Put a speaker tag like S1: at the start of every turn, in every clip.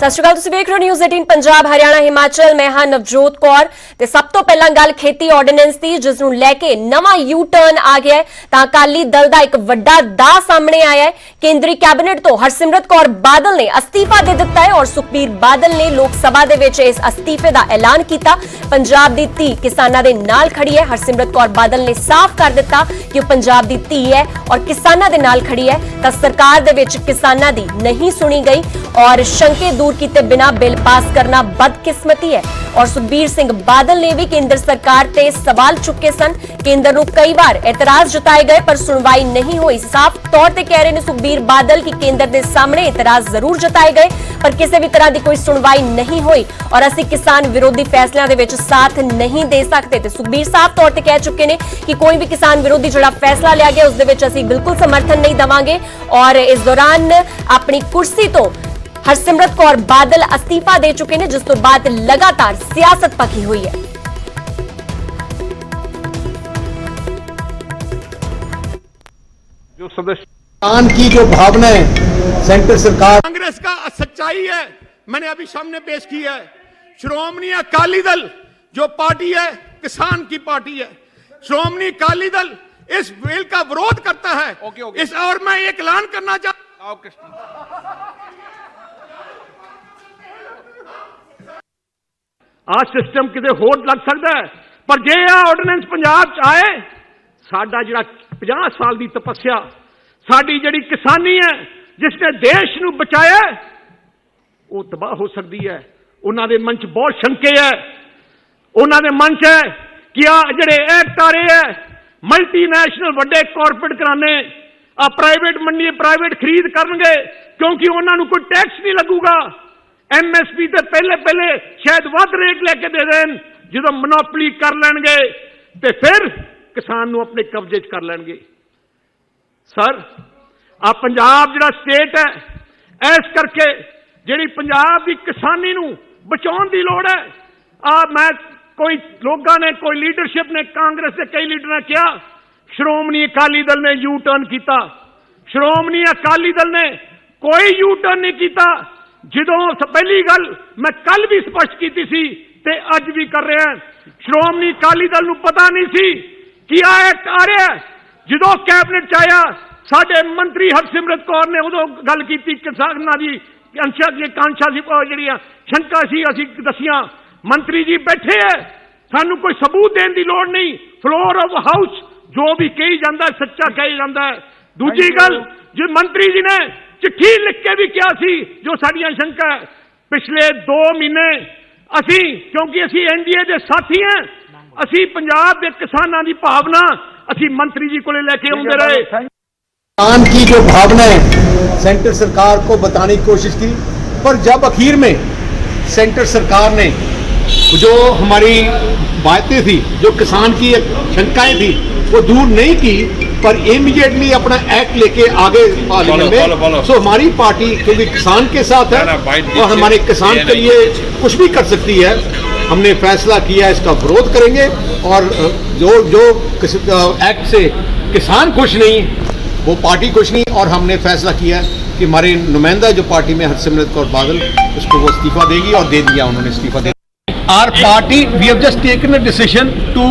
S1: ਸਤਿ ਸ਼੍ਰੀ ਅਕਾਲ, ਤੁਸੀਂ ਵੇਖ ਰਹੇ ਹੋ ਨਿਊਜ਼ 18 ਪੰਜਾਬ ਹਰਿਆਣਾ ਹਿਮਾਚਲ। ਮੈਂ ਹਾਂ ਨਵਜੋਤ ਕੌਰ ਤੇ ਸਭ ਤੋਂ ਪਹਿਲਾਂ ਗੱਲ ਖੇਤੀ ਆਰਡੀਨੈਂਸ ਦੀ, ਜਿਸ ਨੂੰ ਲੈ ਕੇ ਨਵਾਂ ਯੂ ਟਰਨ ਆ ਗਿਆ ਹੈ। ਤਾਂ ਅਕਾਲੀ ਦਲ ਦਾ ਇੱਕ ਵੱਡਾ ਦਾਅ ਸਾਹਮਣੇ ਆਇਆ ਹੈ। ਕੇਂਦਰੀ ਕੈਬਨਿਟ ਤੋਂ ਹਰਸਿਮਰਤ ਕੌਰ ਬਾਦਲ ਨੇ ਅਸਤੀਫਾ ਦੇ ਦਿੱਤਾ ਹੈ ਔਰ ਸੁਖਬੀਰ ਬਾਦਲ ਨੇ ਲੋਕ ਸਭਾ ਦੇ ਵਿੱਚ ਇਸ ਅਸਤੀਫੇ ਦਾ ਐਲਾਨ ਕੀਤਾ। ਪੰਜਾਬ ਦੀ ਧੀ ਕਿਸਾਨਾਂ ਦੇ ਨਾਲ ਖੜੀ ਹੈ। ਹਰਸਿਮਰਤ ਕੌਰ ਬਾਦਲ ਨੇ ਸਾਫ਼ ਕਰ ਦਿੱਤਾ ਕਿ ਉਹ ਪੰਜਾਬ ਦੀ ਧੀ ਹੈ ਔਰ ਕਿਸਾਨਾਂ ਦੇ ਨਾਲ ਖੜੀ ਹੈ। ਤਾਂ ਸਰਕਾਰ ਦੇ ਵਿੱਚ ਕਿਸਾਨਾਂ ਦੀ ਨਹੀਂ ਸੁਣੀ ਗਈ और शंके दूर किए बिना बिल पास करना बदकिस्मती है। और सुखबीर सिंह बादल ने भी केंद्र सरकार ते सवाल चुके सन। केंद्र को कई बार एतराज जताए गए पर सुनवाई नहीं हुई। साफ तौर पर कह रहे हैं सुखबीर बादल कि केंद्र के सामने एतराज जरूर जताए गए पर किसी भी तरह की कोई सुनवाई नहीं हुई और असी किसान विरोधी फैसलों के विच साथ नहीं दे सकते। तो सुखबीर साफ तौर पर कह चुके हैं कि कोई भी किसान विरोधी जो फैसला लिया गया उस दे विच असी बिल्कुल समर्थन नहीं देवांगे। और इस दौरान अपनी कुर्सी तो हरसिमरत कौर बादल अस्तीफा दे चुके हैं, जिस तो बाद लगातार सियासत पकी हुई है।
S2: जो सदस्य की जो भावना है सेंटर सरकार
S3: कांग्रेस का सच्चाई है, मैंने अभी सामने पेश की है। श्रोमणी अकाली दल जो पार्टी है किसान की पार्टी है। श्रोमणी अकाली दल इस बिल का विरोध करता है। इस और मैं एक ऐलान करना चाहता हूं। आ सिस्टम किते होर लग सकता है पर जे आ ऑर्डिनेंस पंजाब च आए साडा जिहड़ा 50 साल की तपस्या साडी जिहड़ी किसानी है जिसने देश नूं बचाया वो तबाह हो सकती है। उन्हां दे मन च बहुत शंके है। उन्हां दे मन च है कि आ जिहड़े एक्ट आ रहे हैं मल्टीनैशनल वड्डे कॉरपोरेट घराने आ प्राइवेट मंडी प्राइवेट खरीद करनगे क्योंकि उन्हां नूं कोई टैक्स नहीं लगूगा। MSP ते पहले शायद वध रेट लेके दे देन, जो मोनोपली कर लेंगे तो फिर किसान नूं अपने कब्जे च कर लेंगे। सर आ पंजाब जिहड़ा स्टेट है इस करके जिहड़ी पंजाब की किसानी नूं बचाउण दी लोड़ है। आ मैं कोई लोगों ने कोई लीडरशिप ने कांग्रेस के कई लीडर ने कहा श्रोमणी अकाली दल ने यू टर्न किया। श्रोमणी अकाली दल ने कोई यू टर्न नहीं किया। ਜਦੋਂ ਪਹਿਲੀ ਗੱਲ मैं कल भी स्पष्ट की थी ते अज भी कर रहे हैं। श्रोमणी अकाली दल नूं पता नहीं सी कि आ एक्ट आ रहा है। जो कैबिनेट च आया साडे मंत्री हरसिमरत कौर ने उदों गल की किसानां दी कांक्षा सी जिहड़ियां शंका सी असीं दसियां। मंत्री जी बैठे है, सानूं कोई सबूत देने की लोड़ नहीं। फ्लोर ऑफ हाउस जो भी कही जाता है सच्चा कही जाता है। दूजी गल जो मंत्री जी ने चिट्ठी लिख के भी क्या सी जो साड़ियां शंका है। पिछले 2 महीने असी क्योंकि असी NDA के साथी हैं असी पंजाब के किसानों की भावना असी मंत्री जी को लेके आते रहे।
S2: किसान की जो भावना है सेंटर सरकार को बताने की कोशिश की पर जब आखिर में सेंटर सरकार ने जो हमारी बातें थी जो किसान की शंकाएं थी वो दूर नहीं की पर इमीडिएटली अपना एक्ट लेके आगे पार्लियामेंट में। सो हमारी पार्टी क्योंकि किसान के साथ है और हमारे किसान के लिए कुछ भी कर सकती है। हमने फैसला किया इसका विरोध करेंगे और जो एक्ट से किसान खुश नहीं वो पार्टी खुश नहीं। और हमने फैसला किया कि हमारे नुमाइंदा जो पार्टी में हरसिमरत कौर बादल उसको वो इस्तीफा देगी और दे दिया उन्होंने इस्तीफा दे। Our party, we have just taken a decision to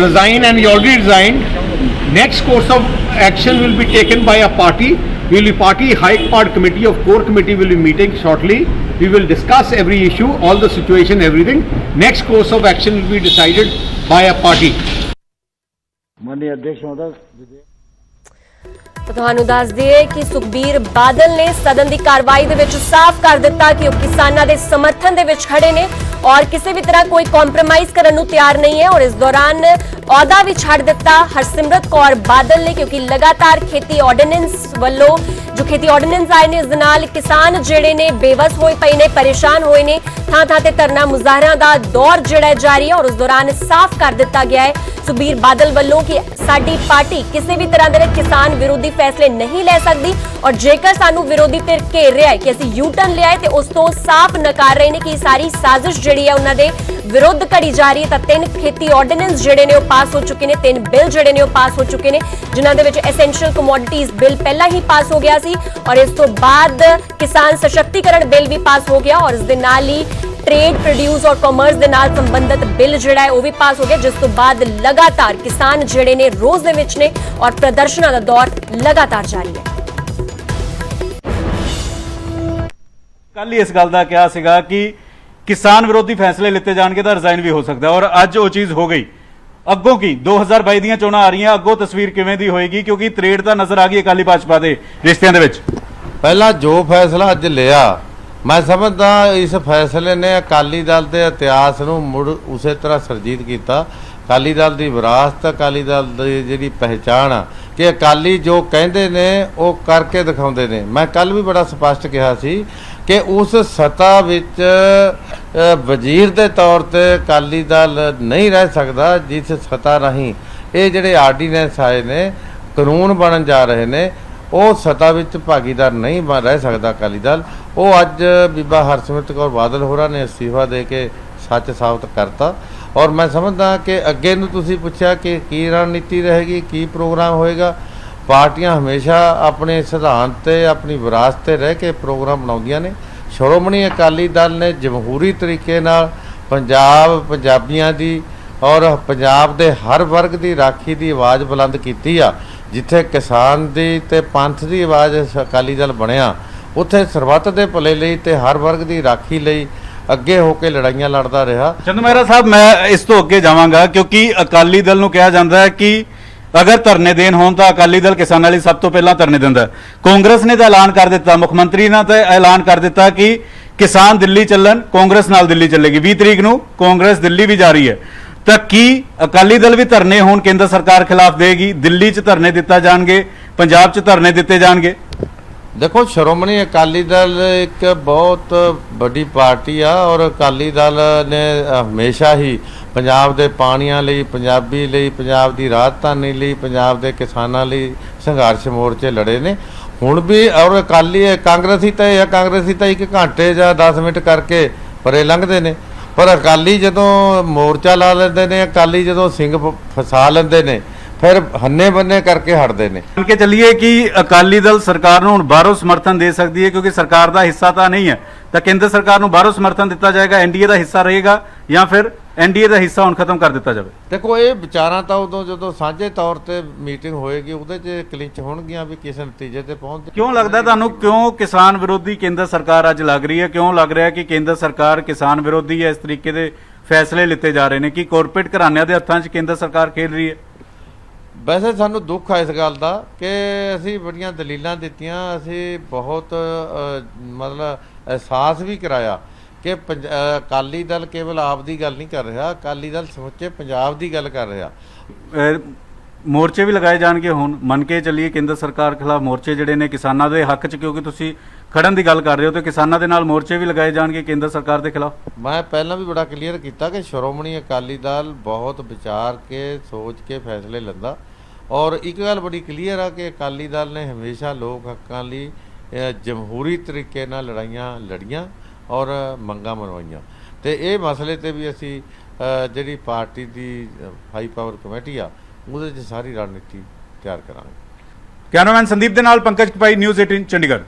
S2: resign and we already resigned. Next course of action will be taken by a party. Will be party high part committee of core committee will be meeting shortly. We will discuss every issue, all the situation, everything. Next course of action will be decided by a party.
S4: माननीय अध्यक्ष महोदय
S1: तो ਤੁਹਾਨੂੰ ਦੱਸ ਦਈਏ ਕਿ ਸੁਖਬੀਰ ਬਾਦਲ ਨੇ ਸਦਨ ਦੀ ਕਾਰਵਾਈ ਦੇ ਵਿੱਚ ਸਾਫ਼ ਕਰ ਦਿੱਤਾ ਕਿ ਉਹ ਕਿਸਾਨਾਂ ਦੇ ਸਮਰਥਨ ਦੇ ਵਿੱਚ ਖੜੇ ਨੇ ਔਰ ਕਿਸੇ ਵੀ ਤਰ੍ਹਾਂ ਕੋਈ ਕੰਪਰੋਮਾਈਜ਼ ਕਰਨ ਨੂੰ ਤਿਆਰ ਨਹੀਂ ਹੈ। ਔਰ ਇਸ ਦੌਰਾਨ ਅਹੁਦਾ ਵੀ ਛੱਡ ਦਿੱਤਾ ਹਰਸਿਮਰਤ ਕੌਰ ਬਾਦਲ ਨੇ ਕਿਉਂਕਿ ਲਗਾਤਾਰ ਖੇਤੀ ਆਰਡੀਨੈਂਸ ਵੱਲੋਂ जो खेती ऑर्डिनेंस आए ने इस नाल किसान जिहड़े ने बेबस होए पए ने परेशान होए ने थां थां ते धरना मुजाहरा दा दौर जिहड़ा जारी है और उस दौरान साफ कर दिता गया है ਸੁਖਬੀਰ ਬਾਦਲ ਵੱਲੋਂ ਕਿ ਸਾਡੀ ਪਾਰਟੀ ਕਿਸੇ ਵੀ ਤਰ੍ਹਾਂ ਦੇ ਵਿੱਚ ਕਿਸਾਨ ਵਿਰੋਧੀ ਫੈਸਲੇ ਨਹੀਂ ਲੈ ਸਕਦੀ ਔਰ ਜੇਕਰ ਸਾਨੂੰ ਵਿਰੋਧੀ ਧਿਰ ਘੇਰ ਰਿਹਾ ਹੈ ਕਿ ਅਸੀਂ ਯੂ ਟਰਨ ਲਿਆਏ ਤੇ ਉਸ ਤੋਂ ਸਾਫ਼ ਨਕਾਰ ਰਹੇ ਨੇ ਕਿ ਸਾਰੀ ਸਾਜ਼ਿਸ਼ ਜਿਹੜੀ ਹੈ ਉਹਨਾਂ ਦੇ ਵਿਰੁੱਧ ਘੜੀ ਜਾ ਰਹੀ ਹੈ। ਤਾਂ 3 ਖੇਤੀ ਆਰਡੀਨੈਂਸ ਜਿਹੜੇ ਨੇ ਉਹ ਪਾਸ ਹੋ ਚੁੱਕੇ ਨੇ, 3 ਬਿੱਲ ਜਿਹੜੇ ਨੇ ਉਹ ਪਾਸ ਹੋ ਚੁੱਕੇ ਨੇ, ਜਿਨ੍ਹਾਂ ਦੇ ਵਿੱਚ ਐਸੈਂਸ਼ੀਅਲ ਕਮੋਡਿਟੀਜ਼ ਬਿੱਲ ਪਹਿਲਾਂ ਹੀ ਪਾਸ ਹੋ ਗਿਆ ਸੀ ਔਰ ਇਸ ਤੋਂ ਬਾਅਦ ਕਿਸਾਨ ਸਸ਼ਕਤੀਕਰਨ ਬਿੱਲ ਵੀ ਪਾਸ ਹੋ ਗਿਆ ਔਰ ਇਸ ਦੇ ਨਾਲ ਹੀ ट्रेड प्रोड्यूस और कॉमर्स ਦੇ ਨਾਲ ਸੰਬੰਧਿਤ ਬਿੱਲ ਜਿਹੜਾ ਹੈ ਉਹ ਵੀ ਪਾਸ ਹੋ ਗਿਆ, ਜਿਸ ਤੋਂ ਬਾਅਦ ਲਗਾਤਾਰ ਕਿਸਾਨ ਜਿਹੜੇ ਨੇ ਰੋਜ਼ ਦੇ ਵਿੱਚ ਨੇ ਔਰ ਪ੍ਰਦਰਸ਼ਨਾਂ ਦਾ ਦੌਰ ਲਗਾਤਾਰ ਜਾਰੀ ਹੈ।
S5: ਕੱਲ ਹੀ ਇਸ ਗੱਲ ਦਾ ਕਿਹਾ ਸੀਗਾ ਕਿ ਕਿਸਾਨ ਵਿਰੋਧੀ ਫੈਸਲੇ ਲਿੱਤੇ ਜਾਣਗੇ ਤਾਂ ਰਿਜ਼ਾਈਨ ਵੀ ਹੋ ਸਕਦਾ ਔਰ ਅੱਜ ਉਹ ਚੀਜ਼ ਹੋ ਗਈ। ਅੱਗੋਂ ਕੀ 2022 ਦੀਆਂ ਚੋਣਾਂ ਆ ਰਹੀਆਂ, ਅੱਗੋਂ ਤਸਵੀਰ ਕਿਵੇਂ ਦੀ ਹੋਏਗੀ ਕਿਉਂਕਿ ਤਰੇੜ ਤਾਂ ਨਜ਼ਰ ਆ ਗਈ ਅਕਾਲੀ ਭਾਜਪਾ ਦੇ ਰਿਸ਼ਤਿਆਂ ਦੇ ਵਿੱਚ।
S6: ਪਹਿਲਾਂ ਜੋ ਫੈਸਲਾ ਅੱਜ ਲਿਆ ਮੈਂ ਸਮਝਦਾ ਇਸ ਫੈਸਲੇ ਨੇ ਅਕਾਲੀ ਦਲ ਦੇ ਇਤਿਹਾਸ ਨੂੰ ਮੁੜ ਉਸੇ ਤਰ੍ਹਾਂ ਸਰਜੀਤ ਕੀਤਾ। ਅਕਾਲੀ ਦਲ ਦੀ ਵਿਰਾਸਤ, ਅਕਾਲੀ ਦਲ ਦੀ ਜਿਹੜੀ ਪਹਿਚਾਣ ਆ ਕਿ ਅਕਾਲੀ ਜੋ ਕਹਿੰਦੇ ਨੇ ਉਹ ਕਰਕੇ ਦਿਖਾਉਂਦੇ ਨੇ। ਮੈਂ ਕੱਲ ਵੀ ਬੜਾ ਸਪਸ਼ਟ ਕਿਹਾ ਸੀ ਕਿ ਉਸ ਸੱਤਾ ਵਿੱਚ ਵਜ਼ੀਰ ਦੇ ਤੌਰ ਤੇ ਅਕਾਲੀ ਦਲ ਨਹੀਂ ਰਹਿ ਸਕਦਾ ਜਿਸ ਸੱਤਾ ਰਾਹੀਂ ਇਹ ਜਿਹੜੇ ਆਰਡੀਨੈਂਸ ਆਏ ਨੇ, ਕਾਨੂੰਨ ਬਣਨ ਜਾ ਰਹੇ ਨੇ, ਉਹ ਸੱਤਾ ਵਿੱਚ ਭਾਗੀਦਾਰ ਨਹੀਂ ਰਹਿ ਸਕਦਾ ਅਕਾਲੀ ਦਲ। ਉਹ ਅੱਜ ਬੀਬਾ ਹਰਸਿਮਰਤ ਕੌਰ ਬਾਦਲ ਹੋਰਾਂ ਨੇ ਅਸਤੀਫਾ ਦੇ ਕੇ ਸੱਚ ਸਾਬਤ ਕਰਤਾ ਔਰ ਮੈਂ ਸਮਝਦਾ ਕਿ ਅੱਗੇ ਨੂੰ ਤੁਸੀਂ ਪੁੱਛਿਆ ਕਿ ਕੀ ਰਣਨੀਤੀ ਰਹੇਗੀ, ਕੀ ਪ੍ਰੋਗਰਾਮ ਹੋਏਗਾ। ਪਾਰਟੀਆਂ ਹਮੇਸ਼ਾ ਆਪਣੇ ਸਿਧਾਂਤ ਤੇ ਆਪਣੀ ਵਿਰਾਸਤ ਤੇ ਰਹਿ ਕੇ ਪ੍ਰੋਗਰਾਮ ਬਣਾਉਂਦੀਆਂ ਨੇ। ਸ਼੍ਰੋਮਣੀ ਅਕਾਲੀ ਦਲ ਨੇ ਜਮਹੂਰੀ ਤਰੀਕੇ ਨਾਲ ਪੰਜਾਬੀਆਂ ਦੀ ਔਰ ਪੰਜਾਬ ਦੇ ਹਰ ਵਰਗ ਦੀ ਰਾਖੀ ਦੀ ਆਵਾਜ਼ ਬੁਲੰਦ ਕੀਤੀ ਆ। ਜਿੱਥੇ ਕਿਸਾਨ ਦੀ ਤੇ ਪੰਥ ਦੀ ਆਵਾਜ਼ ਅਕਾਲੀ ਦਲ ਬਣਿਆ, ਉੱਥੇ ਸਰਬੱਤ ਦੇ ਭਲੇ ਲਈ ਤੇ ਹਰ ਵਰਗ ਦੀ ਰਾਖੀ ਲਈ ਅੱਗੇ ਹੋ ਕੇ ਲੜਾਈਆਂ ਲੜਦਾ ਰਿਹਾ।
S5: ਚੰਦੂ ਮਹਿਰਾ ਸਾਹਿਬ, ਮੈਂ ਇਸ ਤੋਂ ਅੱਗੇ ਜਾਵਾਂਗਾ ਕਿਉਂਕਿ ਅਕਾਲੀ ਦਲ ਨੂੰ ਕਿਹਾ ਜਾਂਦਾ ਹੈ ਕਿ ਅਗਰ ਧਰਨੇ ਦੇਣ ਹੋਣ ਤਾਂ ਅਕਾਲੀ ਦਲ ਕਿਸਾਨਾਂ ਲਈ ਸਭ ਤੋਂ ਪਹਿਲਾਂ ਧਰਨੇ ਦਿੰਦਾ। ਕਾਂਗਰਸ ਨੇ ਤਾਂ ਐਲਾਨ ਕਰ ਦਿੱਤਾ, ਮੁੱਖ ਮੰਤਰੀ ਨੇ ਤਾਂ ਐਲਾਨ ਕਰ ਦਿੱਤਾ ਕਿ ਕਿਸਾਨ ਦਿੱਲੀ ਚੱਲਣ, ਕਾਂਗਰਸ ਨਾਲ ਦਿੱਲੀ ਚੱਲੇਗੀ। 20 ਤਰੀਕ ਨੂੰ ਕਾਂਗਰਸ ਦਿੱਲੀ ਵੀ ਜਾ ਰਹੀ ਹੈ ਤਾਂ ਕੀ ਅਕਾਲੀ ਦਲ ਵੀ ਧਰਨੇ ਹੋਣ ਕੇਂਦਰ ਸਰਕਾਰ ਖਿਲਾਫ ਦੇਗੀ? ਦਿੱਲੀ 'ਚ ਧਰਨੇ ਦਿੱਤਾ ਜਾਣਗੇ, ਪੰਜਾਬ 'ਚ ਧਰਨੇ ਦਿੱਤੇ ਜਾਣਗੇ?
S6: ਦੇਖੋ, ਸ਼੍ਰੋਮਣੀ ਅਕਾਲੀ ਦਲ ਇੱਕ ਬਹੁਤ ਵੱਡੀ ਪਾਰਟੀ ਆ ਔਰ ਅਕਾਲੀ ਦਲ ਨੇ ਹਮੇਸ਼ਾ ਹੀ ਪੰਜਾਬ ਦੇ ਪਾਣੀਆਂ ਲਈ, ਪੰਜਾਬੀ ਲਈ, ਪੰਜਾਬ ਦੀ ਰਾਜਧਾਨੀ ਲਈ, ਪੰਜਾਬ ਦੇ ਕਿਸਾਨਾਂ ਲਈ ਸੰਘਰਸ਼ ਮੋਰਚੇ ਲੜੇ ਨੇ। ਹੁਣ ਵੀ ਔਰ ਕਾਂਗਰਸੀ ਤਾਂ 1 ਘੰਟੇ ਜਾਂ 10 ਮਿੰਟ ਕਰਕੇ ਪਰੇ ਲੰਘਦੇ ਨੇ, ਪਰ ਅਕਾਲੀ ਜਦੋਂ ਮੋਰਚਾ ਲਾ ਲੈਂਦੇ ਨੇ, ਅਕਾਲੀ ਜਦੋਂ ਸਿੰਘ ਫਸਾ ਲੈਂਦੇ ਨੇ, ਫਿਰ ਹੰਨੇ ਬੰਨੇ ਕਰਕੇ ਹਟਦੇ ਨੇ।
S5: ਮੰਨ ਕੇ ਚੱਲੀਏ ਕਿ ਅਕਾਲੀ ਦਲ ਸਰਕਾਰ ਨੂੰ ਹੁਣ ਬਾਹਰੋਂ ਸਮਰਥਨ ਦੇ ਸਕਦੀ ਹੈ ਕਿਉਂਕਿ ਸਰਕਾਰ ਦਾ ਹਿੱਸਾ ਤਾਂ ਨਹੀਂ ਹੈ, ਤਾਂ ਕੇਂਦਰ ਸਰਕਾਰ ਨੂੰ ਬਾਹਰੋਂ ਸਮਰਥਨ ਦਿੱਤਾ ਜਾਏਗਾ, ਐਨਡੀਏ ਦਾ ਹਿੱਸਾ ਰਹੇਗਾ ਜਾਂ ਫਿਰ ਐਨਡੀਏ ਦਾ ਹਿੱਸਾ ਹੁਣ ਖਤਮ ਕਰ ਦਿੱਤਾ ਜਾਵੇ?
S6: ਦੇਖੋ, ਇਹ ਵਿਚਾਰਾਂ ਤਾਂ ਉਦੋਂ ਜਦੋਂ ਸਾਂਝੇ ਤੌਰ ਤੇ ਮੀਟਿੰਗ ਹੋਏਗੀ ਉਹਦੇ 'ਚ ਕਲਿੰਚ ਹੋਣਗੀਆਂ ਵੀ ਕਿਸੇ ਨਤੀਜੇ ਤੇ ਪਹੁੰਚਦੇ।
S5: ਕਿਉਂ ਲੱਗਦਾ ਤੁਹਾਨੂੰ, ਕਿਉਂ ਕਿਸਾਨ ਵਿਰੋਧੀ ਕੇਂਦਰ ਸਰਕਾਰ ਅੱਜ ਲੱਗ ਰਹੀ ਹੈ? ਕਿਉਂ ਲੱਗ ਰਿਹਾ ਕਿ ਕੇਂਦਰ ਸਰਕਾਰ ਕਿਸਾਨ ਵਿਰੋਧੀ ਹੈ? ਇਸ ਤਰੀਕੇ ਦੇ ਫੈਸਲੇ ਲਿੱਤੇ ਜਾ ਰਹੇ ਨੇ ਕਿ ਕਾਰਪੋਰੇਟ ਘਰਾਣਿਆਂ ਦੇ ਹੱਥਾਂ 'ਚ ਕੇਂਦਰ ਸਰਕਾਰ ਖੇਡ ਰਹੀ ਹੈ?
S6: ਵੈਸੇ ਸਾਨੂੰ ਦੁੱਖ ਆ ਇਸ ਗੱਲ ਦਾ ਕਿ ਅਸੀਂ ਬੜੀਆਂ ਦਲੀਲਾਂ ਦਿੱਤੀਆਂ, ਅਸੀਂ ਬਹੁਤ ਮਤਲਬ ਅਹਿਸਾਸ ਵੀ ਕਰਾਇਆ ਕਿ ਅਕਾਲੀ ਦਲ ਕੇਵਲ ਆਪ ਦੀ ਗੱਲ ਨਹੀਂ ਕਰ ਰਿਹਾ, ਅਕਾਲੀ ਦਲ ਸਮੁੱਚੇ ਪੰਜਾਬ ਦੀ ਗੱਲ ਕਰ ਰਿਹਾ।
S5: ਮੋਰਚੇ ਵੀ ਲਗਾਏ ਜਾਣਗੇ ਹੁਣ, ਮੰਨ ਕੇ ਚੱਲੀਏ ਕੇਂਦਰ ਸਰਕਾਰ ਖਿਲਾਫ ਮੋਰਚੇ ਜਿਹੜੇ ਨੇ ਕਿਸਾਨਾਂ ਦੇ ਹੱਕ 'ਚ, ਕਿਉਂਕਿ ਤੁਸੀਂ ਖੜਨ ਦੀ ਗੱਲ ਕਰ ਰਹੇ ਹੋ ਤੇ ਕਿਸਾਨਾਂ ਦੇ ਨਾਲ ਮੋਰਚੇ ਵੀ ਲਗਾਏ ਜਾਣਗੇ ਕੇਂਦਰ ਸਰਕਾਰ ਦੇ ਖਿਲਾਫ?
S6: ਮੈਂ ਪਹਿਲਾਂ ਵੀ ਬੜਾ ਕਲੀਅਰ ਕੀਤਾ ਕਿ ਸ਼੍ਰੋਮਣੀ ਅਕਾਲੀ ਦਲ ਬਹੁਤ ਵਿਚਾਰ ਕੇ ਸੋਚ ਕੇ ਫੈਸਲੇ ਲੈਂਦਾ ਔਰ ਇੱਕ ਗੱਲ ਬੜੀ ਕਲੀਅਰ ਆ ਕਿ ਅਕਾਲੀ ਦਲ ਨੇ ਹਮੇਸ਼ਾ ਲੋਕ ਹੱਕਾਂ ਲਈ ਜਮਹੂਰੀ ਤਰੀਕੇ ਨਾਲ ਲੜਾਈਆਂ ਲੜੀਆਂ ਔਰ ਮੰਗਾਂ ਮਨਵਾਈਆਂ। ਤੇ ਇਹ ਮਸਲੇ ਤੇ ਵੀ ਅਸੀਂ ਜਿਹੜੀ ਪਾਰਟੀ ਦੀ ਹਾਈ ਪਾਵਰ ਕਮੇਟੀ ਆ ਉਹਦੇ 'ਚ ਸਾਰੀ ਰਣਨੀਤੀ ਤਿਆਰ ਕਰਾਂਗੇ।
S5: ਕੈਮਰਾਮੈਨ ਸੰਦੀਪ ਦੇ ਨਾਲ ਪੰਕਜ ਕਪਾਈ, ਨਿਊਜ਼ 18 ਚੰਡੀਗੜ੍ਹ।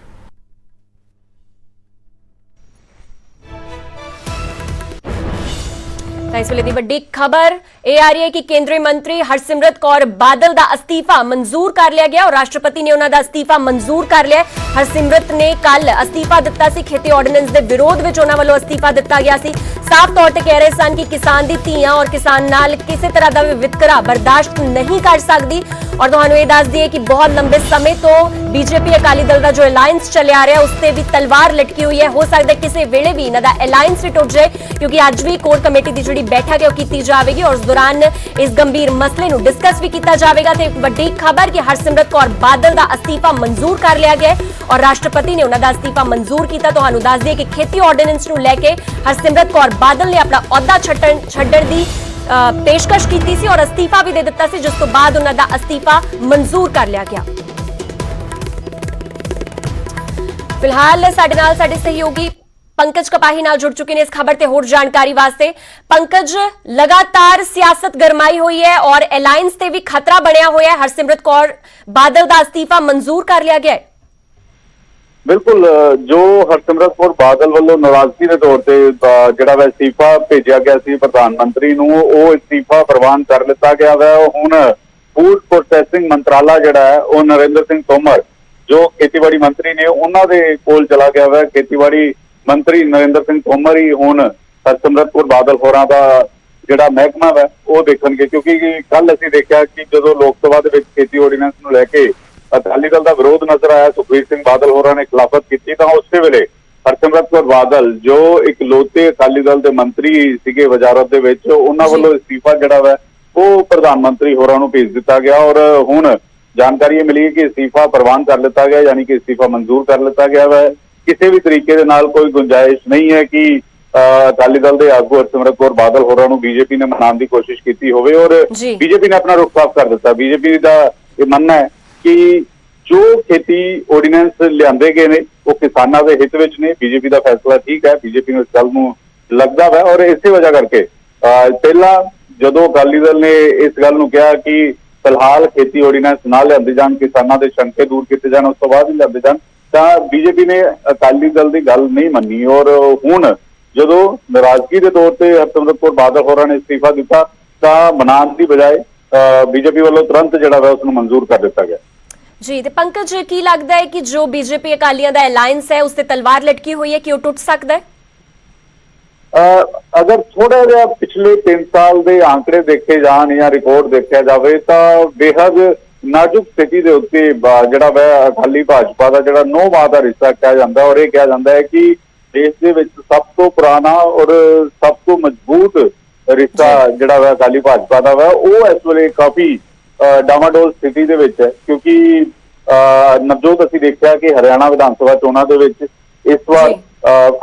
S1: ਤਾਂ ਇਸ ਵੇਲੇ ਦੀ ਵੱਡੀ ਖਬਰ ਇਹ ਆ ਰਹੀ ਹੈ ਕਿ ਕੇਂਦਰੀ ਮੰਤਰੀ ਹਰਸਿਮਰਤ ਕੌਰ ਬਾਦਲ ਦਾ ਅਸਤੀਫਾ ਮਨਜ਼ੂਰ ਕਰ ਲਿਆ ਗਿਆ ਔਰ ਰਾਸ਼ਟਰਪਤੀ ਨੇ ਉਹਨਾਂ ਦਾ ਅਸਤੀਫਾ ਮਨਜ਼ੂਰ ਕਰ ਲਿਆ। ਹਰਸਿਮਰਤ ਨੇ ਕੱਲ ਅਸਤੀਫਾ ਦਿੱਤਾ ਸੀ, ਖੇਤੀ ਆਰਡੀਨੈਂਸ ਦੇ ਵਿਰੋਧ ਵਿੱਚ ਉਹਨਾਂ ਵੱਲੋਂ ਅਸਤੀਫਾ ਦਿੱਤਾ ਗਿਆ ਸੀ। ਸਾਫ਼ ਤੌਰ ਤੇ ਕਹਿ ਰਹੇ ਸਨ ਕਿ ਕਿਸਾਨ ਦੀ ਧੀਆਂ ਔਰ ਕਿਸਾਨ ਨਾਲ ਕਿਸੇ ਤਰ੍ਹਾਂ ਦਾ ਵੀ ਵਿਤਕਰਾ ਬਰਦਾਸ਼ਤ ਨਹੀਂ ਕਰ ਸਕਦੀ। ਔਰ ਤੁਹਾਨੂੰ ਇਹ ਦੱਸ ਦਈਏ ਕਿ ਬਹੁਤ ਲੰਬੇ ਸਮੇਂ ਤੋਂ ਬੀਜੇਪੀ ਅਕਾਲੀ ਦਲ ਦਾ ਜੋ ਅਲਾਈਅੰਸ ਚੱਲਿਆ ਰਿਹਾ ਉਸ ਤੇ ਵੀ ਤਲਵਾਰ ਲਟਕੀ ਹੋਈ ਹੈ। ਹੋ ਸਕਦਾ ਕਿਸੇ ਵੇਲੇ ਵੀ ਇਹਨਾਂ ਦਾ ਅਲਾਈਅੰਸ ਟੁੱਟ ਜਾਏ ਕਿਉਂਕਿ ਅੱਜ ਵੀ ਕੋਰ ਕਮੇਟੀ ਦੀ ਜਿਹੜੀ बैठक है वो की जाएगी और उस दौरान इस गंभीर मसले ਨੂੰ डिस्कस भी किया जाएगा। तो एक बड़ी खबर कि हरसिमरत कौर बादल का अस्तीफा मंजूर कर लिया गया और राष्ट्रपति ने उन्होंने अस्तीफा मंजूर किया। ਤੁਹਾਨੂੰ ਦੱਸ ਦਈਏ कि खेती ऑर्डीनेंस ਨੂੰ ਲੈ ਕੇ हरसिमरत कौर बादल ने अपना अहुदा ਛੱਡਣ ਦੀ ਪੇਸ਼ਕਸ਼ ਕੀਤੀ ਸੀ ਔਰ ਅਸਤੀਫਾ ਵੀ ਦੇ ਦਿੱਤਾ ਸੀ, ਜਿਸ ਤੋਂ ਬਾਅਦ ਉਹਨਾਂ ਦਾ ਅਸਤੀਫਾ ਮਨਜ਼ੂਰ ਕਰ ਲਿਆ ਗਿਆ। ਫਿਲਹਾਲ ਸਾਡੇ ਨਾਲ ਸਾਡੇ ਸਹਿਯੋਗੀ पंकज कपाही नाल जुड़ चुके हैं इस खबर ते होर जानकारी वास्ते। पंकज, लगातार सियासत गरमाई हुई है और अलायंस ते भी खतरा बनया हुआ है। हरसिमरत कौर बादल का अस्तीफा मंजूर कर लिया गया है।
S7: बिल्कुल, जो हरसिमरत कौर बादल वालों नाराजगी के तौर पर जिहड़ा वा अस्तीफा भेजा गया सी प्रधानमंत्री नूं, वो अस्तीफा प्रवान कर लिता गया है। हुण फूड प्रोसैसिंग मंत्राला जिहड़ा है वो नरेंद्र सिंह तोमर जो खेतीबाड़ी मंत्री ने उन्हां दे कोल चला गया है। खेतीबाड़ी मंत्री नरेंद्र सिंह तोमर ही हुण हरसिमरत कौर बादल होरां दा जिहड़ा महकमा है वो देखणगे, क्योंकि कल असीं देखिआ कि जदों लोक सभा दे विच खेती ऑर्ਡੀਨੈਂਸ नूं लैके अकाली दल दा विरोध नजर आया, सुखबीर सिंह बादल होरां ने खिलाफत की, तां उसे वेले हरसिमरत कौर बादल जो इकलौते अकाली दल दे मंत्री सीगे वजारत दे विच, उन्हां वल्लों इस्तीफा जिहड़ा है वो प्रधानमंत्री होरां नूं भेज दिता गया और हुण जानकारी मिली कि इस्तीफा प्रवान कर लिता गया, यानी कि इस्तीफा मंजूर कर लिता गया है। किसी भी तरीके दे नाल कोई गुंजाइश नहीं है कि अकाली दल के आगू हरसिमरत कौर बादल होरां नूं बीजेपी ने मनाने की कोशिश की होवे और बीजेपी ने अपना रुख साफ कर दिता। बीजेपी का यह मानना है कि जो खेती ऑर्ਡੀਨੈਂਸ लियांदे गए ने वो किसानों के हित विच ने। बीजेपी का फैसला ठीक है, बीजेपी ने इस गल नूं लगदा है और इस वजह करके पहला जदों अकाली दल ने इस गल नूं कहा कि फिलहाल खेती ऑर्ਡੀਨੈਂਸ ना लियांदे जाण, किसानों के शंके दूर किए जाण, उस तो बाद ही लियांदे जाण, ਤਾਂ बीजेपी ने अकाली दल की गल नहीं मनी और हुण जदों नाराजगी के तौर पर हरसिमरत कौर बादल होरां ने इस्तीफा दिता तां मनाने की बजाय बीजेपी वालों तुरंत जिहड़ा वा उसनूं मंजूर कर दिता गया।
S1: जी, तो पंकज की लगता है कि जो बीजेपी अकालियां दा अलायंस है उससे तलवार लटकी हुई है कि वो टुट सकता है?
S7: अगर थोड़ा जिहा पिछले 3 साल के आंकड़े देखे जान या रिकॉर्ड देखा जाए तो बेहद नाजुक स्थिति के उत्ते जिहड़ा वा अकाली भाजपा का जिहड़ा 9 माह का रिश्ता कहा जाता है और यह कहा जाता है कि देश के विच सब तो पुराना और सब तो मजबूत रिश्ता जिहड़ा वा अकाली भाजपा का वा वो इस वेले काफी डामाडोल स्थिति दे विच है, क्योंकि नवजोत असीं देखिआ कि हरियाणा विधान सभा चोणां दे विच इस बार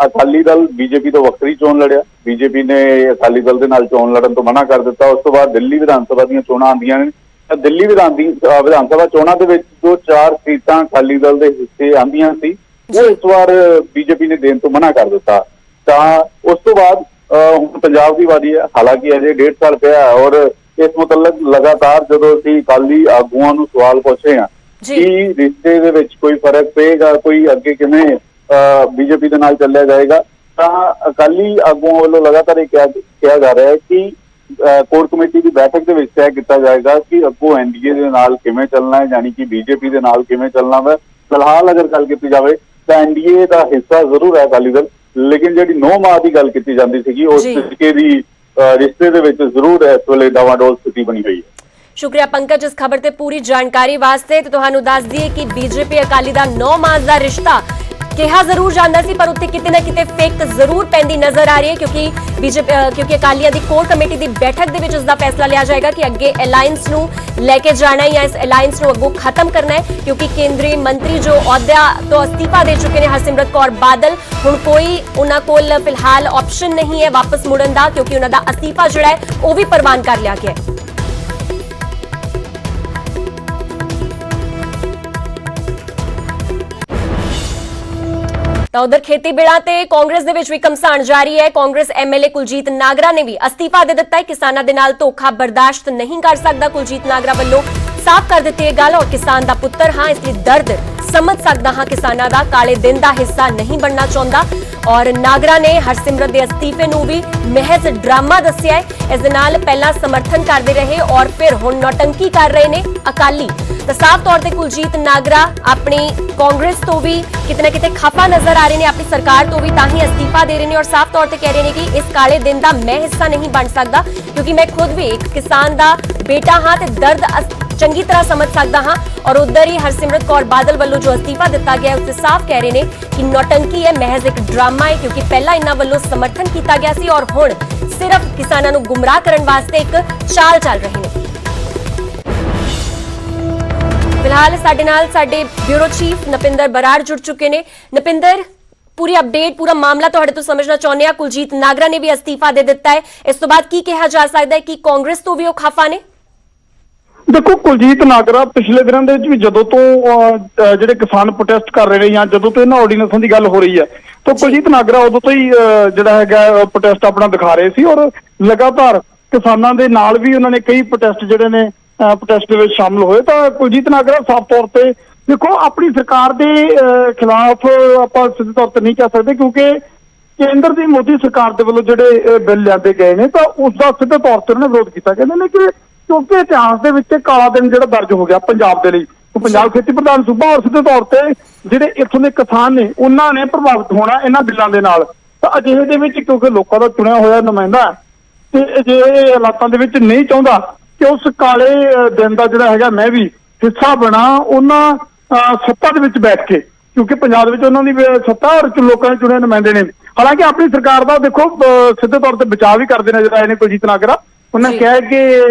S7: अकाली दल बीजेपी तो वक्री चोण लड़िया। बीजेपी ने अकाली दल के नाल चोण लड़न तो मना कर दिता। उस तो बाद दिल्ली विधान सभा दीआं चोणां आंदियां ने, दिल्ली विधान सभा चोणां दे विच जो 4 सीटां अकाली दल दे हिस्से आंदियां सी वो इस बार बीजेपी ने देण तो मना कर दिता। तां उस तो बाद हुण पंजाब की वारी है, हालांकि अजे 1.5 साल पिया और इस मुतलक लगातार जदों असीं अकाली आगूआं नूं सवाल पूछे हैं कि रिश्ते दे विच कोई फर्क पेगा, कोई अगे किवें बीजेपी दे नाल चलिया जाएगा, तां अकाली आगूआं वल्लों लगातार यह कहा जा रहा है कि कोर कमेटी की बैठक के विच तय किया जाएगा कि अगों एनडीए के नाल किवें चलना है, यानी कि बीजेपी के नाल किवें चलना है। फिलहाल अगर गल की जाए तो एनडीए का हिस्सा जरूर है अकाली दल, लेकिन जिहड़ी 9 माह की गल की जाती सी उस तरीके की रिश्ते दे विच जरूर इस वेले डावाडोल स्थिति बनी हुई है।
S1: शुक्रिया पंकज इस खबर ते पूरी जानकारी वास्ते। तो तुहानू दस दईए कि बीजेपी अकाली दा 9 माह का रिश्ता कहा जरूर जाता सी पर उत्थे किते ना किते फेक जरूर पैंदी नजर आ रही है, क्योंकि अकालियां दी कोर कमेटी की बैठक दे विच उसदा फैसला लिया जाएगा कि अगे अलायंस नूं लैके जाना है या इस अलायंस नूं अगों खत्म करना है, क्योंकि केंद्रीय मंत्री जो अहुदा तो अस्तीफा दे चुके हैं हरसिमरत कौर बादल, हुण कोई उन्हां कोल फिलहाल ऑप्शन नहीं है वापस मुड़न दा, क्योंकि उन्हां दा अस्तीफा जिहड़ा है वो भी प्रवान कर लिया गया है। तो उधर खेती बिड़ा ते कांग्रेस दे विच भी घमसान जारी है। कांग्रेस एमएलए कुलजीत नागरा ने भी अस्तीफा दे दिता है। किसानां दे नाल धोखा बर्दाश्त नहीं कर सकदा कुलजीत नागरा वल्लों साफ कर दित्ती है गल और किसान दा पुत्तर हां इसलिए दर्द समझ सकदा हां, किसानां दा काले दिन दा हिस्सा नहीं बनना चाहुंदा। और नागरा ने हरसिमरत दे अस्तीफे नूं भी महज ड्रामा दस्सिया है। इस दे नाल पहला समर्थन करदे रहे और फिर हुण नौटंकी कर रहे ने अकाली। तो साफ तौर पर कुलजीत नागरा अपनी कांग्रेस तो भी किते ना किते खफा नजर आ रहे हैं, अपनी सरकार तो भी ताही अस्तीफा दे रहे हैं और साफ तौर पर कह रहे हैं कि इस काले दिन का मैं हिस्सा नहीं बन सकता, क्योंकि मैं खुद भी एक किसान का बेटा हाँ ते दर्द चंगी तरह समझ सकता हाँ। और उधर ही हरसिमरत कौर बादल वालों जो अस्तीफा दिता गया उससे साफ कह रहे हैं कि नौटंकी है, महज एक ड्रामा है, क्योंकि पहला इन्हां वालों समर्थन किया गया सी और हुण सिर्फ किसानों को गुमराह करने वास्ते एक चाल चल रही है। फिलहाल साडे नाल साडे ब्यूरो चीफ नपिंदर बराड़ जुड़ चुके ने। नपिंदर, ਪੂਰੀ ਅਪਡੇਟ ਪੂਰਾ ਮਾਮਲਾ ਤੁਹਾਡੇ ਤੋਂ ਸਮਝਣਾ ਚਾਹੁੰਦੇ ਆ। ਕੁਲਜੀਤ ਨਾਗਰਾ ਨੇ ਵੀ ਅਸਤੀਫਾ ਦੇ ਦਿੱਤਾ ਹੈ, ਇਸ ਤੋਂ ਬਾਅਦ ਕੀ ਕਿਹਾ ਜਾ ਸਕਦਾ ਹੈ ਕਿ ਕਾਂਗਰਸ ਤੋਂ ਵੀ ਉਹ ਖਫਾ ਨੇ?
S8: ਦੇਖੋ, ਕੁਲਜੀਤ ਨਾਗਰਾ ਪਿਛਲੇ ਦਿਨਾਂ ਦੇ ਵਿੱਚ ਵੀ ਜਦੋਂ ਤੋਂ ਜਿਹੜੇ ਕਿਸਾਨ ਪ੍ਰੋਟੈਸਟ ਕਰ ਰਹੇ ਨੇ ਜਾਂ ਜਦੋਂ ਤੋਂ ਇਹਨਾਂ ਆਰਡੀਨੈਂਸਾਂ ਦੀ ਗੱਲ ਹੋ ਰਹੀ ਹੈ ਤਾਂ ਕੁਲਜੀਤ ਨਾਗਰਾ ਉਦੋਂ ਤੋਂ ਹੀ ਜਿਹੜਾ ਹੈਗਾ ਪ੍ਰੋਟੈਸਟ ਆਪਣਾ ਦਿਖਾ ਰਹੇ ਸੀ ਔਰ ਲਗਾਤਾਰ ਕਿਸਾਨਾਂ ਦੇ ਨਾਲ ਵੀ ਉਹਨਾਂ ਨੇ ਕਈ ਪ੍ਰੋਟੈਸਟ ਜਿਹੜੇ ਨੇ ਪ੍ਰੋਟੈਸਟ ਦੇ ਵਿੱਚ ਸ਼ਾਮਲ ਹੋਏ। ਤਾਂ ਕੁਲਜੀਤ ਨਾਗਰਾ ਸਾਫ਼ ਤੌਰ ਤੇ ਦੇਖੋ ਆਪਣੀ ਸਰਕਾਰ ਦੇ ਖਿਲਾਫ ਆਪਾਂ ਸਿੱਧੇ ਤੌਰ ਤੇ ਨਹੀਂ ਕਹਿ ਸਕਦੇ, ਕਿਉਂਕਿ ਕੇਂਦਰ ਦੀ ਮੋਦੀ ਸਰਕਾਰ ਦੇ ਵੱਲੋਂ ਜਿਹੜੇ ਬਿੱਲ ਲਿਆਂਦੇ ਗਏ ਨੇ ਤਾਂ ਉਸ ਦਾ ਸਿੱਧੇ ਤੌਰ ਤੇ ਉਹਨਾਂ ਨੇ ਵਿਰੋਧ ਕੀਤਾ। ਕਹਿੰਦੇ ਨੇ ਕਿ ਕਿਉਂਕਿ ਇਤਿਹਾਸ ਦੇ ਵਿੱਚ ਕਾਲਾ ਦਿਨ ਜਿਹੜਾ ਦਰਜ ਹੋ ਗਿਆ ਪੰਜਾਬ ਦੇ ਲਈ, ਪੰਜਾਬ ਖੇਤੀ ਪ੍ਰਧਾਨ ਸੂਬਾ ਔਰ ਸਿੱਧੇ ਤੌਰ ਤੇ ਜਿਹੜੇ ਇੱਥੋਂ ਦੇ ਕਿਸਾਨ ਨੇ ਉਹਨਾਂ ਨੇ ਪ੍ਰਭਾਵਿਤ ਹੋਣਾ ਇਹਨਾਂ ਬਿੱਲਾਂ ਦੇ ਨਾਲ। ਤਾਂ ਅਜਿਹੇ ਦੇ ਵਿੱਚ ਕਿਉਂਕਿ ਲੋਕਾਂ ਦਾ ਚੁਣਿਆ ਹੋਇਆ ਨੁਮਾਇੰਦਾ ਤੇ ਅਜਿਹੇ ਹਾਲਾਤਾਂ ਦੇ ਵਿੱਚ ਨਹੀਂ ਚਾਹੁੰਦਾ ਕਿ ਉਸ ਕਾਲੇ ਦਿਨ ਦਾ ਜਿਹੜਾ ਹੈਗਾ ਮੈਂ ਵੀ ਹਿੱਸਾ ਬਣਾ ਉਹਨਾਂ ਸੱਤਾ ਦੇ ਵਿੱਚ ਬੈਠ ਕੇ, ਕਿਉਂਕਿ ਪੰਜਾਬ ਵਿੱਚ ਉਹਨਾਂ ਦੀ ਸੱਤਾ ਔਰ ਲੋਕਾਂ ਦੇ ਚੁਣੇ ਨੁਮਾਇੰਦੇ ਨੇ। ਹਾਲਾਂਕਿ ਆਪਣੀ ਸਰਕਾਰ ਦਾ ਦੇਖੋ ਸਿੱਧੇ ਤੌਰ ਤੇ ਬਚਾਅ ਵੀ ਕਰਦੇ ਨਜ਼ਰ ਆਏ ਨੇ ਕੁਲਜੀਤ ਨਾਗਰਾ। ਉਹਨਾਂ ਕਿਹਾ ਕਿ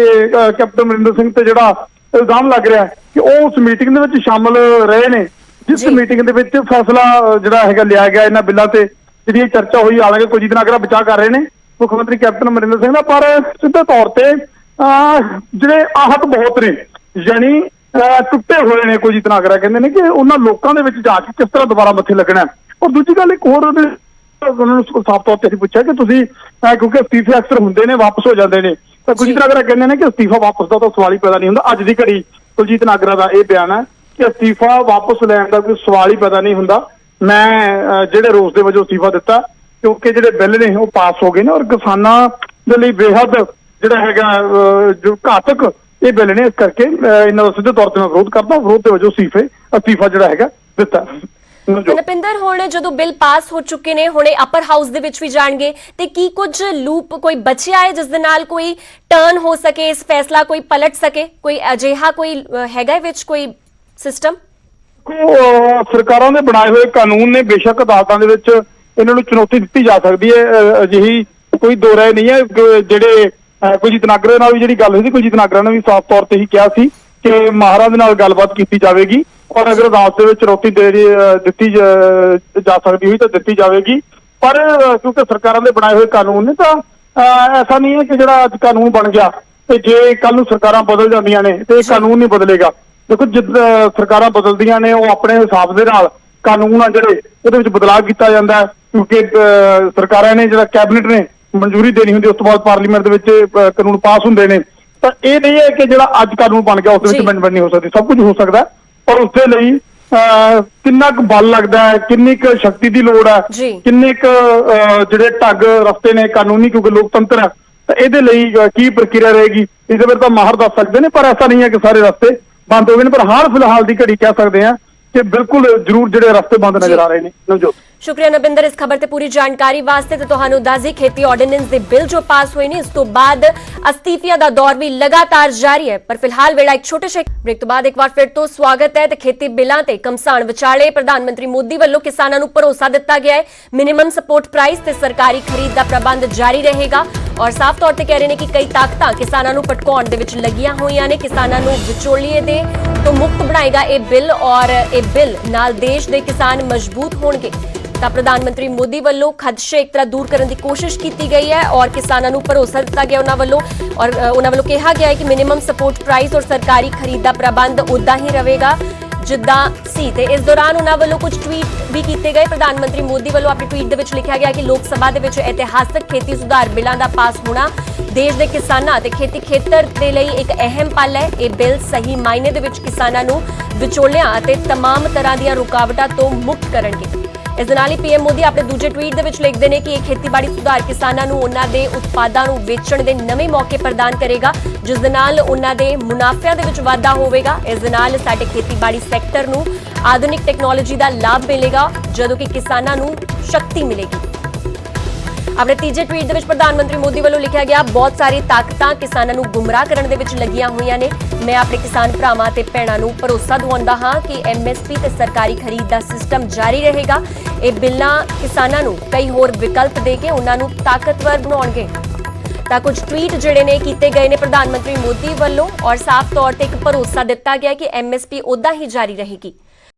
S8: ਕੈਪਟਨ ਅਮਰਿੰਦਰ ਸਿੰਘ ਤੇ ਜਿਹੜਾ ਇਲਜ਼ਾਮ ਲੱਗ ਰਿਹਾ ਕਿ ਉਹ ਉਸ ਮੀਟਿੰਗ ਦੇ ਵਿੱਚ ਸ਼ਾਮਲ ਰਹੇ ਨੇ ਜਿਸ ਮੀਟਿੰਗ ਦੇ ਵਿੱਚ ਫੈਸਲਾ ਜਿਹੜਾ ਹੈਗਾ ਲਿਆ ਗਿਆ ਇਹਨਾਂ ਬਿੱਲਾਂ ਤੇ ਜਿਹੜੀ ਇਹ ਚਰਚਾ ਹੋਈ। ਹਾਲਾਂਕਿ ਕੁਲਜੀਤ ਨਾਗਰਾ ਬਚਾਅ ਕਰ ਰਹੇ ਨੇ ਮੁੱਖ ਮੰਤਰੀ ਕੈਪਟਨ ਅਮਰਿੰਦਰ ਸਿੰਘ ਦਾ, ਪਰ ਸਿੱਧੇ ਤੌਰ ਤੇ ਜਿਹੜੇ ਆਹਤ ਬਹੁਤ ਨੇ ਯਾਨੀ ਟੁੱਟੇ ਹੋਏ ਨੇ। ਕੁਲਜੀਤ ਨਾਗਰਾ ਕਹਿੰਦੇ ਨੇ ਕਿ ਉਹਨਾਂ ਲੋਕਾਂ ਦੇ ਵਿੱਚ ਜਾ ਕੇ ਕਿਸ ਤਰ੍ਹਾਂ ਦੁਬਾਰਾ ਮੱਥੇ ਲੱਗਣਾ। ਔਰ ਦੂਜੀ ਗੱਲ ਇੱਕ ਹੋਰ ਉਹਨਾਂ ਨੂੰ ਸਾਫ਼ ਤੌਰ ਤੇ ਅਸੀਂ ਪੁੱਛਿਆ ਕਿ ਤੁਸੀਂ ਕਿਉਂਕਿ ਅਸਤੀਫੇ ਅਕਸਰ ਹੁੰਦੇ ਨੇ ਵਾਪਸ ਹੋ ਜਾਂਦੇ ਨੇ, ਤਾਂ ਕੁਲਜੀਤ ਨਾਗਰਾ ਕਹਿੰਦੇ ਨੇ ਕਿ ਅਸਤੀਫਾ ਵਾਪਸ ਦਾ ਤਾਂ ਸਵਾਲ ਹੀ ਪੈਦਾ ਨਹੀਂ ਹੁੰਦਾ। ਅੱਜ ਦੀ ਘੜੀ ਕੁਲਜੀਤ ਨਾਗਰਾ ਦਾ ਇਹ ਬਿਆਨ ਹੈ ਕਿ ਅਸਤੀਫਾ ਵਾਪਸ ਲੈਣ ਦਾ ਕੋਈ ਸਵਾਲ ਹੀ ਪੈਦਾ ਨਹੀਂ ਹੁੰਦਾ। ਮੈਂ ਜਿਹੜੇ ਰੋਸ ਦੇ ਵਜੋਂ ਅਸਤੀਫਾ ਦਿੱਤਾ ਕਿਉਂਕਿ ਜਿਹੜੇ ਬਿੱਲ ਨੇ ਉਹ ਪਾਸ ਹੋ ਗਏ ਨੇ ਔਰ ਕਿਸਾਨਾਂ ਦੇ ਲਈ ਬੇਹੱਦ ਜਿਹੜਾ ਹੈਗਾ ਜੋ ਘਾਤਕ ਇਹ ਬਿੱਲ ਨੇ, ਇਸ ਕਰਕੇ ਇਹਨਾਂ ਦਾ ਸਿੱਧੇ ਤੌਰ ਤੇ ਮੈਂ ਵਿਰੋਧ ਕਰਦਾ। ਵਿਰੋਧ ਦੇ ਵਜੋਂ ਅਸਤੀਫਾ ਜਿਹੜਾ ਹੈਗਾ ਦਿੱਤਾ।
S1: ਨਪਿੰਦਰ, ਹੁਣ ਜਦੋਂ ਬਿੱਲ ਪਾਸ ਹੋ ਚੁੱਕੇ ਨੇ ਹੁਣੇ ਅਪਰ ਹਾਊਸ ਦੇ ਵਿੱਚ ਵੀ ਜਾਣਗੇ ਤੇ ਕੀ ਕੁਝ ਲੂਪ ਕੋਈ ਬਚਿਆ ਹੈ ਜਿਸ ਦੇ ਨਾਲ ਕੋਈ ਟਰਨ ਹੋ ਸਕੇ, ਇਸ ਫੈਸਲਾ ਕੋਈ ਪਲਟ ਸਕੇ? ਕੋਈ ਅਜਿਹਾ ਕੋਈ ਹੈਗਾ ਵਿੱਚ ਕੋਈ ਸਿਸਟਮ?
S8: ਸਰਕਾਰਾਂ ਦੇ ਬਣਾਏ ਹੋਏ ਕਾਨੂੰਨ ਨੇ, ਬੇਸ਼ੱਕ ਅਦਾਲਤਾਂ ਦੇ ਵਿੱਚ ਇਹਨਾਂ ਨੂੰ ਚੁਣੌਤੀ ਦਿੱਤੀ ਜਾ ਸਕਦੀ ਹੈ, ਅਜਿਹੀ ਕੋਈ ਦੋ ਰਾਏ ਨਹੀਂ ਹੈ। ਜਿਹੜੇ ਕੁਲਜੀਤ ਨਾਗਰਾ ਨਾਲ ਵੀ ਜਿਹੜੀ ਗੱਲ ਹੋਈ ਸੀ, ਕੁਲਜੀਤ ਨਾਗਰਾ ਨੇ ਵੀ ਸਾਫ਼ ਤੌਰ ਤੇ ਹੀ ਕਿਹਾ ਸੀ ਕਿ ਮਾਹਰਾਂ ਦੇ ਨਾਲ ਗੱਲਬਾਤ ਕੀਤੀ ਜਾਵੇਗੀ ਔਰ ਅਗਰ ਅਦਾਲਤ ਦੇ ਵਿੱਚ ਚੁਣੌਤੀ ਦਿੱਤੀ ਜਾ ਸਕਦੀ ਹੋਈ ਤਾਂ ਦਿੱਤੀ ਜਾਵੇਗੀ। ਪਰ ਕਿਉਂਕਿ ਸਰਕਾਰਾਂ ਦੇ ਬਣਾਏ ਹੋਏ ਕਾਨੂੰਨ ਨੇ ਤਾਂ ਐਸਾ ਨਹੀਂ ਹੈ ਕਿ ਜਿਹੜਾ ਅੱਜ ਕਾਨੂੰਨ ਬਣ ਗਿਆ ਤੇ ਜੇ ਕੱਲ ਨੂੰ ਸਰਕਾਰਾਂ ਬਦਲ ਜਾਂਦੀਆਂ ਨੇ ਤੇ ਇਹ ਕਾਨੂੰਨ ਨਹੀਂ ਬਦਲੇਗਾ। ਦੇਖੋ ਜਦ ਸਰਕਾਰਾਂ ਬਦਲਦੀਆਂ ਨੇ ਉਹ ਆਪਣੇ ਹਿਸਾਬ ਦੇ ਨਾਲ ਕਾਨੂੰਨ ਆ ਜਿਹੜੇ ਉਹਦੇ ਵਿੱਚ ਬਦਲਾਅ ਕੀਤਾ ਜਾਂਦਾ, ਕਿਉਂਕਿ ਸਰਕਾਰਾਂ ਨੇ ਜਿਹੜਾ ਕੈਬਨਿਟ ਨੇ ਮਨਜ਼ੂਰੀ ਦੇਣੀ ਹੁੰਦੀ, ਉਸ ਤੋਂ ਬਾਅਦ ਪਾਰਲੀਮੈਂਟ ਦੇ ਵਿੱਚ ਕਾਨੂੰਨ ਪਾਸ ਹੁੰਦੇ ਨੇ। ਤਾਂ ਇਹ ਨਹੀਂ ਹੈ ਕਿ ਜਿਹੜਾ ਅੱਜ ਕਾਨੂੰਨ ਬਣ ਗਿਆ ਉਸ ਦੇ ਵਿੱਚ ਅਮੈਂਡਮੈਂਟ ਨਹੀਂ ਹੋ ਸਕਦੀ, ਸਭ ਕੁਝ ਹੋ ਸਕਦਾ। ਪਰ ਉਸ ਦੇ ਲਈ ਕਿੰਨਾ ਕੁ ਬਲ ਲੱਗਦਾ ਹੈ, ਕਿੰਨੀ ਕੁ ਸ਼ਕਤੀ ਦੀ ਲੋੜ ਹੈ, ਕਿੰਨੇ ਕੁ ਜਿਹੜੇ ਢੰਗ ਰਸਤੇ ਨੇ ਕਾਨੂੰਨੀ, ਕਿਉਂਕਿ ਲੋਕਤੰਤਰ ਹੈ, ਤਾਂ ਇਹਦੇ ਲਈ ਕੀ ਪ੍ਰਕਿਰਿਆ ਰਹੇਗੀ ਇਹਦੇ ਬਾਰੇ ਤਾਂ ਮਾਹਰ ਦੱਸ ਸਕਦੇ ਨੇ। ਪਰ ਐਸਾ ਨਹੀਂ ਹੈ ਕਿ ਸਾਰੇ ਰਸਤੇ ਬੰਦ ਹੋ ਗਏ ਨੇ, ਪਰ ਹਾਲ ਫਿਲਹਾਲ ਦੀ ਘੜੀ ਕਹਿ ਸਕਦੇ ਹਾਂ ਕਿ ਬਿਲਕੁਲ ਜ਼ਰੂਰ ਜਿਹੜੇ ਰਸਤੇ ਬੰਦ ਨਜ਼ਰ ਆ ਰਹੇ ਨੇ। ਨਵਜੋਤ,
S1: ਸ਼ੁਕਰੀਆ ਨਵਿੰਦਰ ਇਸ ਖਬਰ ਤੇ ਪੂਰੀ ਜਾਣਕਾਰੀ ਵਾਸਤੇ। ਤੇ ਤੁਹਾਨੂੰ ਦੱਸ ਦਈਏ ਖੇਤੀ ਆਰਡੀਨੈਂਸ ਦੇ ਬਿੱਲ ਜੋ ਪਾਸ ਹੋਏ ਨੇ ਇਸ ਤੋਂ ਬਾਅਦ ਅਸਤੀਫਿਆਂ ਦਾ ਦੌਰ ਵੀ ਲਗਾਤਾਰ ਜਾਰੀ ਹੈ। ਪਰ ਫਿਲਹਾਲ ਵੇਲਾ ਇੱਕ ਛੋਟੇ ਜਿਹੇ ਬ੍ਰੇਕ ਤੋਂ ਬਾਅਦ ਇੱਕ ਵਾਰ ਫਿਰ ਤੋਂ ਸਵਾਗਤ ਹੈ। ਤੇ ਖੇਤੀ ਬਿੱਲਾਂ ਤੇ ਘਮਸਾਣ ਵਿਚਾਲੇ ਪ੍ਰਧਾਨ ਮੰਤਰੀ ਮੋਦੀ ਵੱਲੋਂ ਕਿਸਾਨਾਂ ਨੂੰ ਭਰੋਸਾ ਦਿੱਤਾ ਗਿਆ ਹੈ ਮਿਨੀਮਮ ਸਪੋਰਟ ਪ੍ਰਾਈਸ ਤੇ ਸਰਕਾਰੀ ਖਰੀਦ ਦਾ ਪ੍ਰਬੰਧ ਜਾਰੀ ਰਹੇਗਾ। ਔਰ ਸਾਫ਼ ਤੌਰ ਤੇ ਕਹਿ ਰਹੇ ਨੇ ਕਿ ਕਈ ਤਾਕਤਾਂ ਕਿਸਾਨਾਂ ਨੂੰ ਭਟਕਾਉਣ ਦੇ ਵਿੱਚ ਲੱਗੀਆਂ ਹੋਈਆਂ ਨੇ। ਕਿਸਾਨਾਂ ਨੂੰ ਵਿਚੋਲੀਏ ਦੇ ਤੋਂ ਮੁਕਤ ਬਣਾਏਗਾ ਇਹ ਬਿੱਲ ਔਰ ਇਹ ਬਿੱਲ ਨਾਲ ਦੇਸ਼ ਦੇ ਕਿਸਾਨ ਮਜ਼ਬੂਤ ਹੋਣਗੇ। ਤਾਂ ਪ੍ਰਧਾਨ ਮੰਤਰੀ ਮੋਦੀ ਵੱਲੋਂ ਖਦਸ਼ੇ ਇੱਕ ਤਰ੍ਹਾਂ ਦੂਰ ਕਰਨ ਦੀ ਕੋਸ਼ਿਸ਼ ਕੀਤੀ ਗਈ ਹੈ ਔਰ ਕਿਸਾਨਾਂ ਨੂੰ ਭਰੋਸਾ ਦਿੱਤਾ ਗਿਆ ਉਹਨਾਂ ਵੱਲੋਂ। ਔਰ ਉਹਨਾਂ ਵੱਲੋਂ ਕਿਹਾ ਗਿਆ ਹੈ ਕਿ ਮਿਨੀਮਮ ਸਪੋਰਟ ਪ੍ਰਾਈਸ ਔਰ ਸਰਕਾਰੀ ਖਰੀਦ ਦਾ ਪ੍ਰਬੰਧ ਉਦਾਂ ਹੀ ਰਹੇਗਾ ਜਿੱਦਾਂ ਸੀ। ਤੇ ਇਸ ਦੌਰਾਨ ਉਹਨਾਂ ਵੱਲੋਂ ਕੁਝ ਟਵੀਟ ਵੀ ਕੀਤੇ ਗਏ। ਪ੍ਰਧਾਨ ਮੰਤਰੀ ਮੋਦੀ ਵੱਲੋਂ ਆਪਣੇ ਟਵੀਟ ਦੇ ਵਿੱਚ ਲਿਖਿਆ ਗਿਆ ਕਿ ਲੋਕ ਸਭਾ ਦੇ ਵਿੱਚ ਇਤਿਹਾਸਕ ਖੇਤੀ ਸੁਧਾਰ ਬਿੱਲਾਂ ਦਾ ਪਾਸ ਹੋਣਾ ਦੇਸ਼ ਦੇ ਕਿਸਾਨਾਂ ਅਤੇ ਖੇਤੀ ਖੇਤਰ ਦੇ ਲਈ ਇੱਕ ਅਹਿਮ ਪਲ ਹੈ। ਇਹ ਬਿੱਲ ਸਹੀ ਮਾਇਨੇ ਦੇ ਵਿੱਚ ਕਿਸਾਨਾਂ ਨੂੰ ਵਿਚੋਲਿਆਂ ਅਤੇ तमाम ਤਰ੍ਹਾਂ ਦੀਆਂ ਰੁਕਾਵਟਾਂ ਤੋਂ ਮੁਕਤ ਕਰਨਗੇ। ਇਸ ਦੇ ਨਾਲ ਹੀ ਪੀਐਮ ਮੋਦੀ ਆਪਣੇ ਦੂਜੇ ਟਵੀਟ ਦੇ ਵਿੱਚ ਲਿਖਦੇ ਨੇ ਕਿ ਇਹ ਖੇਤੀਬਾੜੀ ਸੁਧਾਰ ਕਿਸਾਨਾਂ ਨੂੰ ਉਹਨਾਂ ਦੇ ਉਤਪਾਦਾਂ ਨੂੰ ਵੇਚਣ ਦੇ ਨਵੇਂ ਮੌਕੇ ਪ੍ਰਦਾਨ ਕਰੇਗਾ ਜਿਸ ਦੇ ਨਾਲ ਉਹਨਾਂ ਦੇ ਮੁਨਾਫਿਆਂ ਦੇ ਵਿੱਚ ਵਾਧਾ ਹੋਵੇਗਾ। ਇਸ ਦੇ ਨਾਲ ਸਾਡੇ ਖੇਤੀਬਾੜੀ ਸੈਕਟਰ ਨੂੰ ਆਧੁਨਿਕ ਟੈਕਨੋਲੋਜੀ ਦਾ ਲਾਭ ਮਿਲੇਗਾ ਜਦੋਂ ਕਿ ਕਿਸਾਨਾਂ ਨੂੰ ਸ਼ਕਤੀ ਮਿਲੇਗੀ। ਆਪਣੇ ਤੀਜੇ ਟਵੀਟ ਦੇ ਵਿੱਚ ਪ੍ਰਧਾਨ ਮੰਤਰੀ ਮੋਦੀ ਵੱਲੋਂ ਲਿਖਿਆ ਗਿਆ ਬਹੁਤ ਸਾਰੀ ਤਾਕਤਾਂ ਕਿਸਾਨਾਂ ਨੂੰ ਗੁੰਮਰਾਹ ਕਰਨ ਦੇ ਵਿੱਚ ਲੱਗੀਆਂ ਹੋਈਆਂ ਨੇ। ਮੈਂ ਆਪਣੇ ਕਿਸਾਨ ਭਰਾਵਾਂ ਤੇ ਭੈਣਾਂ ਨੂੰ ਭਰੋਸਾ ਦਿਵਾਉਂਦਾ ਹਾਂ ਕਿ ਐਮਐਸਪੀ ਤੇ ਸਰਕਾਰੀ ਖਰੀਦ ਦਾ ਸਿਸਟਮ ਜਾਰੀ ਰਹੇਗਾ। ਇਹ ਬਿੱਲਾਂ ਕਿਸਾਨਾਂ ਨੂੰ ਕਈ ਹੋਰ ਵਿਕਲਪ ਦੇ ਕੇ ਉਹਨਾਂ ਨੂੰ ਤਾਕਤਵਰ ਬਣਾਉਣਗੇ। ਤਾਂ ਕੁਝ ਟਵੀਟ ਜਿਹੜੇ ਨੇ ਕੀਤੇ ਗਏ ਨੇ ਪ੍ਰਧਾਨ ਮੰਤਰੀ ਮੋਦੀ ਵੱਲੋਂ ਔਰ ਸਾਫ਼ ਤੌਰ ਤੇ ਇੱਕ ਭਰੋਸਾ ਦਿੱਤਾ ਗਿਆ ਕਿ ਐਮਐਸਪੀ ਉਦਾਂ ਹੀ ਜਾਰੀ ਰਹੇਗੀ।